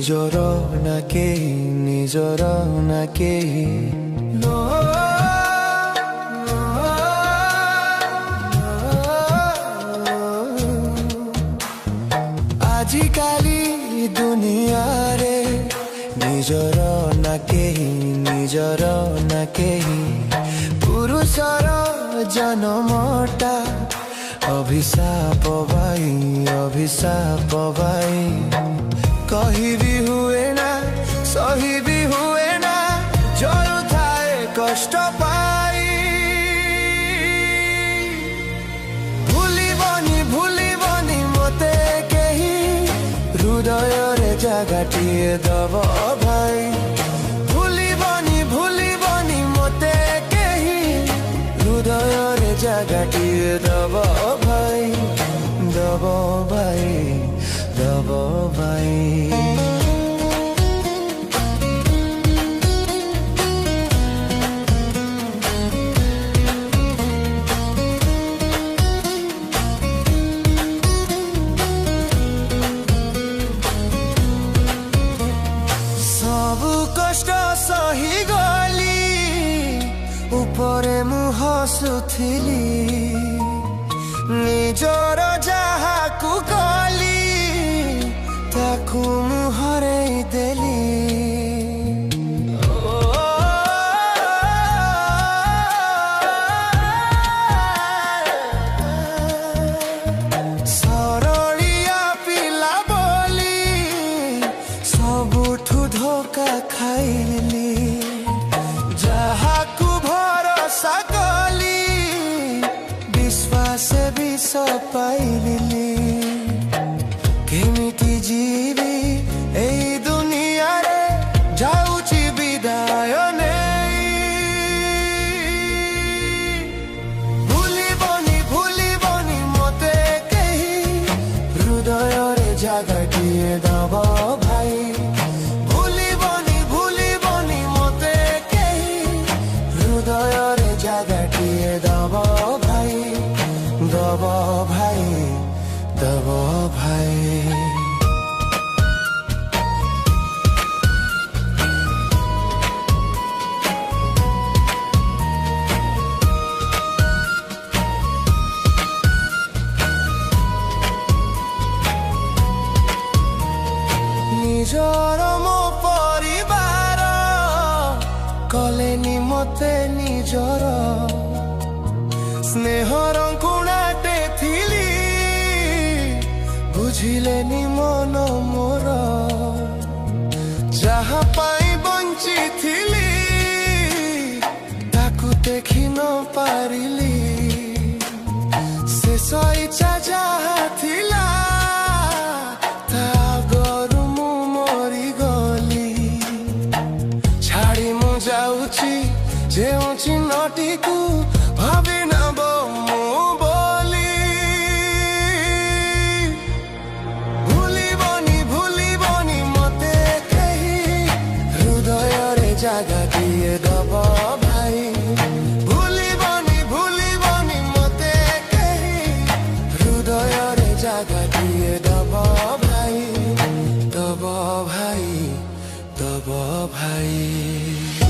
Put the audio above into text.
ନିଜର ନା କେହି ନିଜର ନା କେହି ଆଜିକାଲି ଦୁନିଆରେ ନିଜର ନା କେହି ନିଜର ନା କେହି ପୁରୁଷର ଜନ୍ମଟା ଅଭିଶାପ ଭାଇ ଅଭିଶାପ ଭାଇ କହିବି ହୁଏ ନା ସହିବି ହୁଏ ନା ଜଳୁଥାଏ କଷ୍ଟ ପାଇ ଭୁଲିବନି ଭୁଲିବନି ମତେ କେହି ହୃଦୟରେ ଜାଗାଟିଏ ଦବ ଭାଇ ଭୁଲିବନି ଭୁଲିବନି ମତେ କେହି ହୃଦୟରେ ଜାଗାଟିଏ ଦବ ଭାଇ ଦବ ଭାଇ ଦବ ଭାଇ কষ্ট সহি গলি উপরে মু হসুথিলি নিজর যাহাকু কলি তাকু মু হরেই দেলি ସରଳିଆ ପିଲା ବୋଲି ସବୁଠୁ ଧୋକା ଖାଇଲି ଯାହାକୁ ଭରସା କଲି ବିଶ୍ୱାସ ବିଷ ପାଇଲି କେମିତି ଯିବି ଏଇ ଦୁନିଆରେ ଯାଉଛି ବିଦାୟ ନେଇ ଭୁଲିବନି ଭୁଲିବନି ମତେ କେହି ହୃଦୟରେ ଜାଗାଟିଏ ଦବ ଭାଇ ଭୁଲିବନି ଭୁଲିବନି ମତେ କେହି ହୃଦୟରେ ଜାଗାଟିଏ ଦବ ଭାଇ ଦବ ଭାଇ ଦବ ଭାଇ ନିଜର ମୋ ପରିବାର କଲେନି ମତେ ନିଜର ସ୍ନେହର କୁଣାଟେ ଥିଲି ବୁଝିଲେନି ମନ ମୋର ଯାହା ପାଇଁ ବଞ୍ଚିଥିଲି ତାକୁ ଦେଖି ନ ପାରିଲି ଶେଷ ଇଚ୍ଛା ଯାହା ଥିଲା ତା ଆଗରୁ ମୁଁ ମରିଗଲି ଛାଡ଼ି ମୁଁ ଯାଉଛି ଯେଉଁ ଚିହ୍ନଟିକୁ ଭାବି ନବ ମୁଁ ବୋଲି ଭୁଲିବନି ଭୁଲିବନି ମତେ କେହି ହୃଦୟରେ ଜାଗାଟିଏ ଦବ ଭାଇ ଭୁଲିବନି ଭୁଲିବନି ମତେ କେହି ହୃଦୟରେ ଜାଗାଟିଏ ଦବ ଭାଇ ଦବ ଭାଇ ଦବ ଭାଇ